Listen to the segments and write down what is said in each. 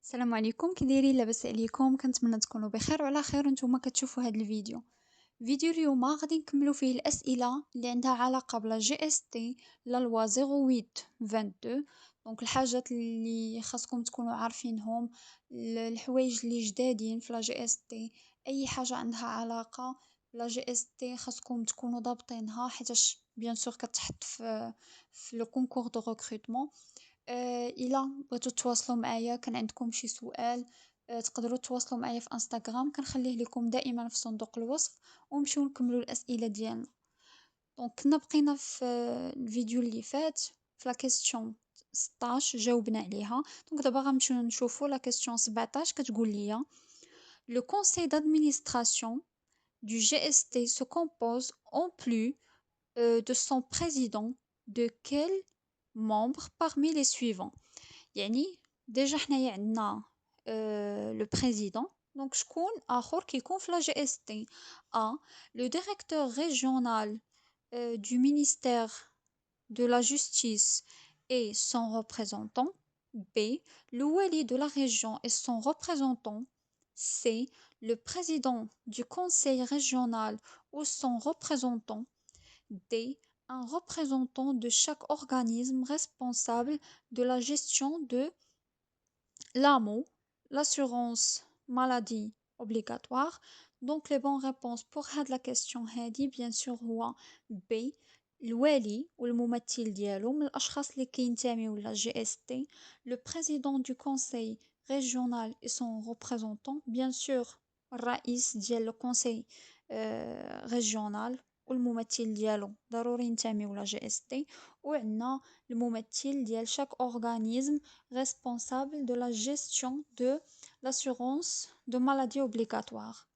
السلام عليكم، كي دايرين؟ لاباس عليكم؟ كنتمنى تكونوا بخير وعلى خير وانتم كتشوفوا هذا الفيديو. فيديو اليوم غادي نكملوا فيه الاسئله اللي عندها علاقه بلا جي اس تي لا لوا 0822. دونك الحاجات اللي خاصكم تكونوا عارفينهم، الحوايج اللي جدادين في لا جي اس تي، اي حاجه عندها علاقه بلا جي اس تي خاصكم تكونوا ضابطينها، حيتاش بيان سور كتحط في لو كونكور دو ريكروتمون. إلا بغيتو تواصلوا معايا، كان عندكم شي سؤال، تقدروا تواصلوا معايا في انستغرام، كنخليه لكم دائما في صندوق الوصف، ونمشيو نكملوا الاسئله ديالنا. دونك كنا بقينا في الفيديو اللي فات في لا كيسيون 16 جاوبنا عليها. دونك دابا غنمشيو نشوفوا لا كيسيون 17 كتقول ليا: le conseil d'administration du GST se compose en plus de son président de quels membres parmi les suivants. يعني ديجا حنايا عندنا لو بريزيدون، دونك شكون اخر كيكون في لا جي اس تي؟ ا لو ديريكتور ريجيونال du ministère de la justice et son représentant. B le wali de la région et son représentant. C le président du conseil régional ou son représentant. D un représentant de chaque organisme responsable de la gestion de l'AMO, l'assurance maladie obligatoire. Donc les bonnes réponses pour la question هذه bien sûr هو B الوالي والممثل ديالو من الأشخاص اللي كينتميو لا جي اس تي. le président du conseil régional et son représentant bien sûr الرئيس ديال le conseil régional والممثل ديالو ضروري ينتميو لا جي اس تي. وعندنا الممثل ديال chaque organisme responsable de la gestion de l'assurance de maladie obligatoire.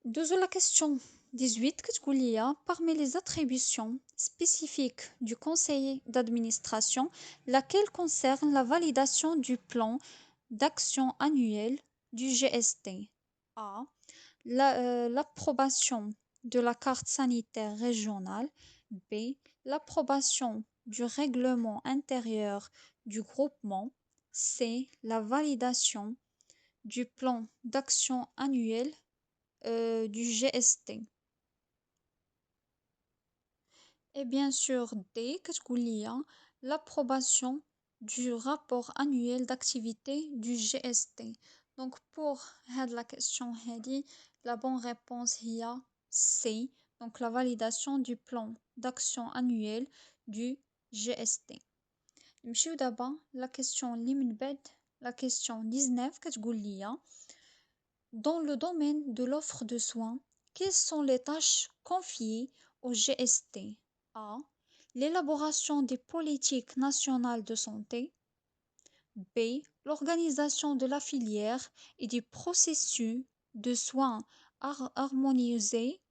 Deuxième la question 18 كتقول لي: parmi les attributions spécifiques du conseil d'administration, laquelle concerne la validation du plan d'action annuel du GST? A l'approbation de la carte sanitaire régionale. B l'approbation du règlement intérieur du groupement. C la validation du plan d'action annuel du GST. Et bien sûr D كتقول لي l'approbation du rapport annuel d'activité du GST. Donc pour la question هذه la bonne réponse هي C, donc la validation du plan d'action annuel du GST. نمشيو دابا la question اللي من بعد la question 19 كتقول لي: dans le domaine de l'offre de soins, quelles sont les tâches confiées au GST? A l'élaboration des politiques nationales de santé. B l'organisation de la filière et du processus de soins harmonisés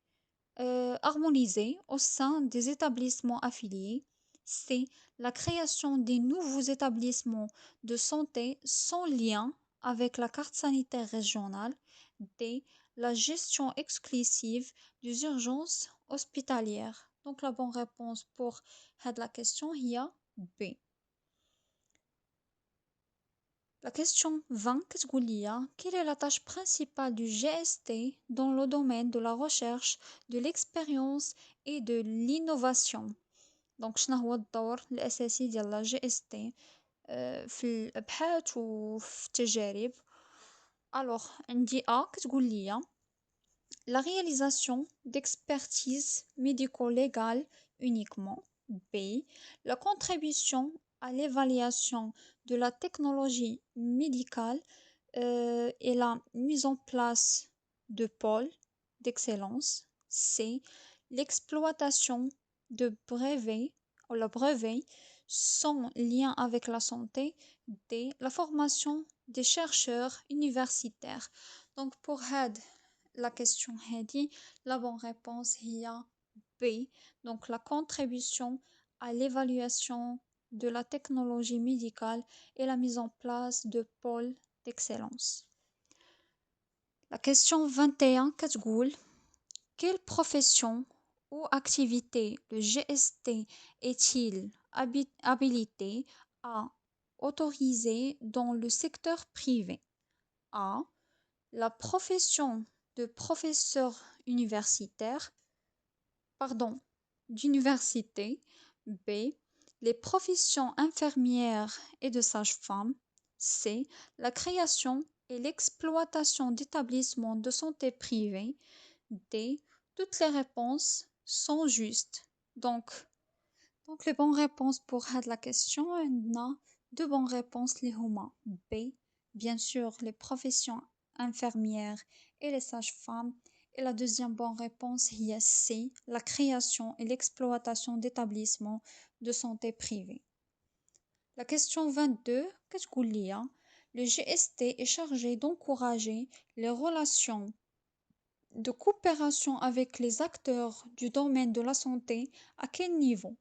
au sein des établissements affiliés. C la création des nouveaux établissements de santé sans lien avec la carte sanitaire régionale. D la gestion exclusive des urgences hospitalières. Donc la bonne réponse pour la question est B. La question 20 كتقول لي: quelle est la tâche principale du GST dans le domaine de la recherche, de l'expérience et de l'innovation? دونك شنو هو الدور الأساسي ديال لا جي اس تي في الأبحاث وفي التجارب؟ الوغ عندي A كتقول لي la réalisation d'expertise médico-légale uniquement. B la contribution à l'évaluation de la technologie médicale et la mise en place de pôles d'excellence. C l'exploitation de brevets ou le brevet sans lien avec la santé. D la formation des chercheurs universitaires. Donc pour la question هذه la bonne réponse هي B, donc la contribution à l'évaluation de la technologie médicale et la mise en place de pôles d'excellence. La question 21 كتقول: quelle profession ou activité le GST est-il habilité à autorisée dans le secteur privé? A. La profession de professeur universitaire, d'université. B. Les professions infirmières et de sage-femme. C. La création et l'exploitation d'établissements de santé privés. D. Toutes les réponses sont justes. Donc les bonnes réponses pour la question, on a deux bonnes réponses, les huma. B. Bien sûr, les professions infirmières et les sages-femmes. Et la deuxième bonne réponse, est C. La création et l'exploitation d'établissements de santé privés. La question 22, qu'est-ce qu'il y a? Le GST est chargé d'encourager les relations de coopération avec les acteurs du domaine de la santé à quel niveau?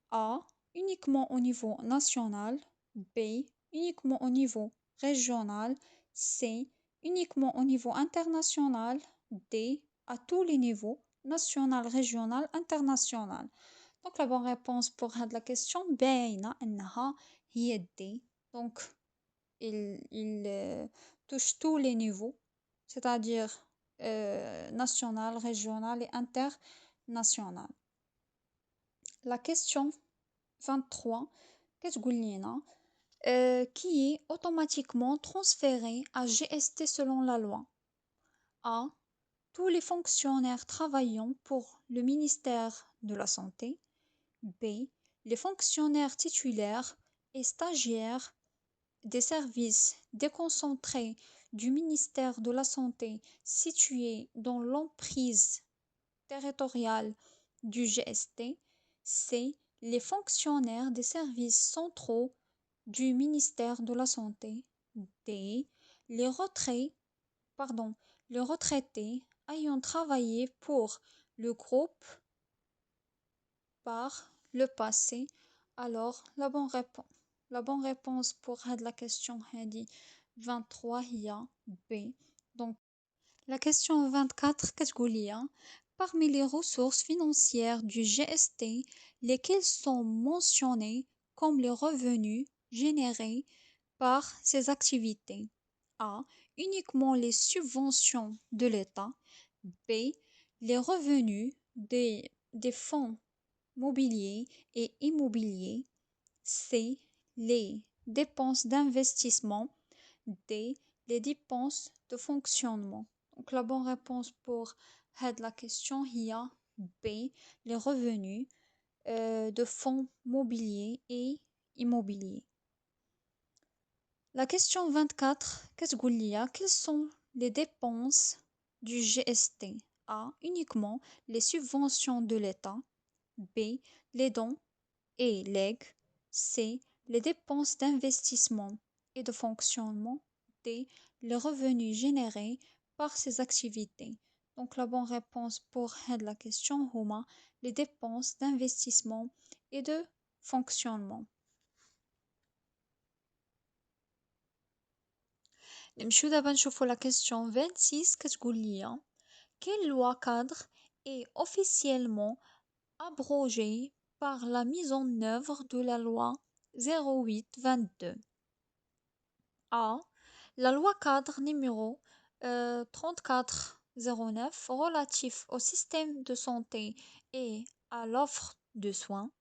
A. Uniquement au niveau national. B. Uniquement au niveau régional. C. Uniquement au niveau international. D. À tous les niveaux, national, régional, international. Donc la bonne réponse pour la question باينة أنها هي D. Donc il touche tous les niveaux, c'est-à-dire national, régional et international. La question 23, qu'est-ce qui est automatiquement transféré à GST selon la loi? A. Tous les fonctionnaires travaillant pour le ministère de la Santé. B. Les fonctionnaires titulaires et stagiaires des services déconcentrés du ministère de la Santé situés dans l'emprise territoriale du GST. C. Les fonctionnaires des services centraux du ministère de la Santé. D. Les retraités ayant travaillé pour le groupe par le passé. Alors, la bonne réponse pour la question 23 il y a B. Donc, la question 24, qu'est-ce qu'il y a? Parmi les ressources financières du GST, lesquelles sont mentionnées comme les revenus générés par ces activités? A. Uniquement les subventions de l'État. B. Les revenus des fonds mobiliers et immobiliers. C. Les dépenses d'investissement. D. Les dépenses de fonctionnement. Donc la bonne réponse pour la question est B. Les revenus de fonds mobiliers et immobiliers. La question 24, qu'est-ce qu'il y a? Quelles sont les dépenses du GST? A. Uniquement les subventions de l'État. B. Les dons et legs. C. Les dépenses d'investissement et de fonctionnement. D. Les revenus générés par ces activités. Donc la bonne réponse pour la question هما les dépenses d'investissement et de fonctionnement. نمشيو دابا نشوفو la question 26 كتقول ليا quelle loi cadre est officiellement abrogée par la mise en œuvre de la loi 08-22. A. La loi cadre numéro 3409 relatif au système de santé et à l'offre de soins.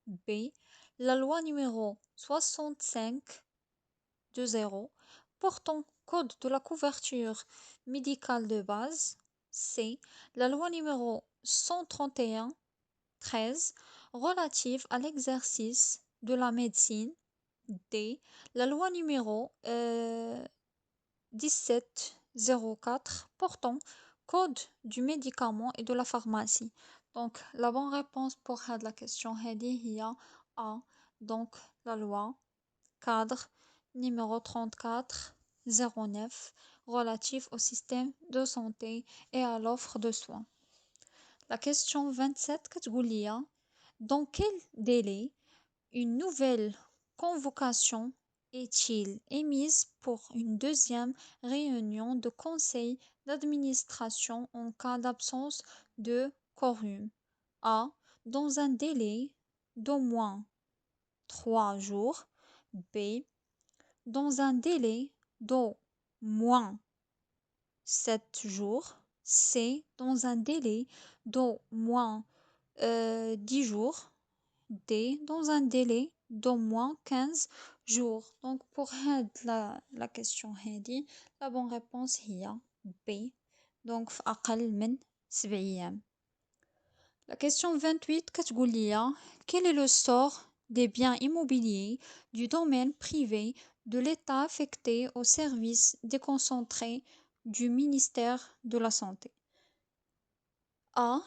B. La loi numéro 6520 portant code de la couverture médicale de base. C. La loi numéro 131-13 relative à l'exercice de la médecine. D. La loi numéro 1704 portant code du médicament et de la pharmacie. Donc la bonne réponse pour la question est A. Donc la loi cadre numéro 3409 relatif au système de santé et à l'offre de soins. La question 27 كتقول لي dans quel délai une nouvelle convocation est-il émise pour une deuxième réunion de conseil d'administration en cas d'absence de quorum? A. Dans un délai d'au moins 3 jours. B. dans un délai d'au moins 7 jours. C, dans un délai d'au moins 10 jours. D, dans un délai d'au moins 15 jours. Donc pour la question هذه la bonne réponse هي B. Donc في أقل من 7 أيام. La question 28 كتقول لي quel est le sort des biens immobiliers du domaine privé de l'État affecté au service déconcentré du ministère de la Santé. A.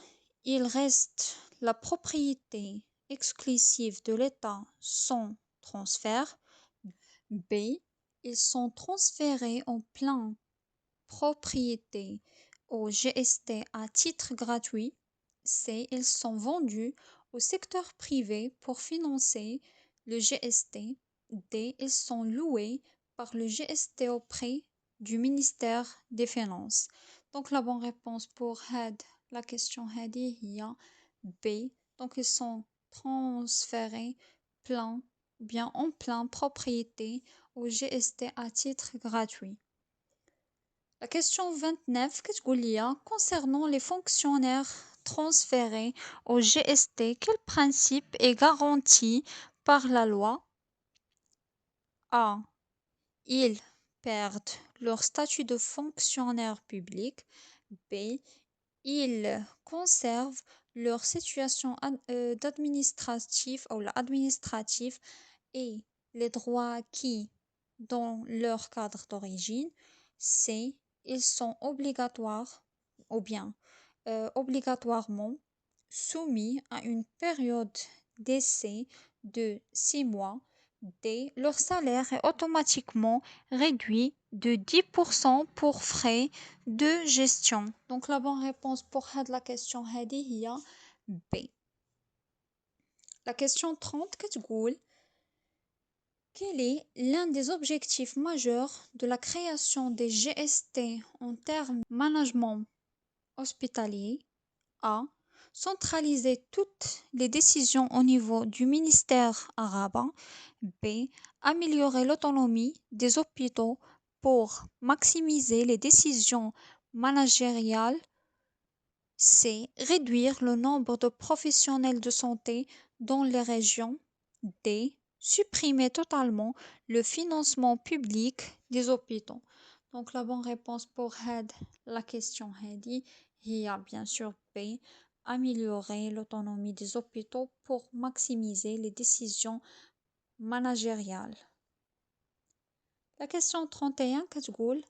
Il reste la propriété exclusive de l'État sans transfert. B. Ils sont transférés en pleine propriété au GST à titre gratuit. C. Ils sont vendus au secteur privé pour financer le GST. D. Ils sont loués par le GST auprès du ministère des Finances. Donc la bonne réponse pour la question هذه هي B. Donc ils sont transférés bien en pleine propriété au GST à titre gratuit. La question 29 كتقول لي concernant les fonctionnaires transférés au GST, quel principe est garanti par la loi? A. Ils perdent leur statut de fonctionnaire public. B. Ils conservent leur situation d'administratif ou administrative et les droits acquis dans leur cadre d'origine. C. Ils sont obligatoires ou bien obligatoirement soumis à une période d'essai de 6 mois. D. Leur salaire est automatiquement réduit de 10% pour frais de gestion. Donc la bonne réponse pour la question هذه هي B. La question 30 كتقول quel est l'un des objectifs majeurs de la création des GST en termes de management hospitalier? A. Centraliser toutes les décisions au niveau du ministère arabe. B. Améliorer l'autonomie des hôpitaux pour maximiser les décisions managériales. C. Réduire le nombre de professionnels de santé dans les régions. D. Supprimer totalement le financement public des hôpitaux. Donc la bonne réponse pour la question هذه هي bien sûr B. Améliorer l'autonomie des hôpitaux pour maximiser les décisions managériales. La question 31 كتقول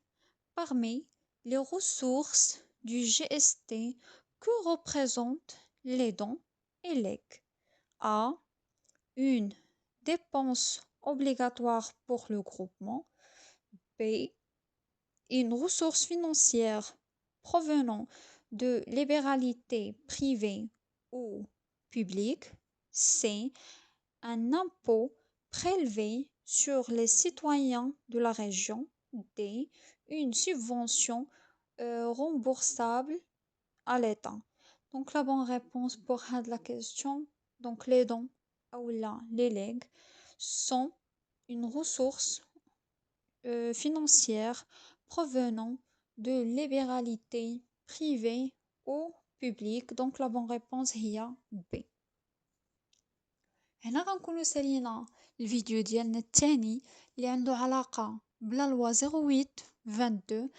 parmi les ressources du GST, que représentent les dons et legs? A. Une dépense obligatoire pour le groupement. B. Une ressource financière provenant de libéralité privée ou publique. C. Un impôt prélevé sur les citoyens de la région. D. Une subvention remboursable à l'État. Donc la bonne réponse pour la question, donc les dons ou les legs sont une ressource financière provenant de libéralité privée ou publique. Donc la bonne réponse هي B. هنا غنكونو سالينا الفيديو ديالنا الثاني اللي عنده علاقة بلا لوا 08 22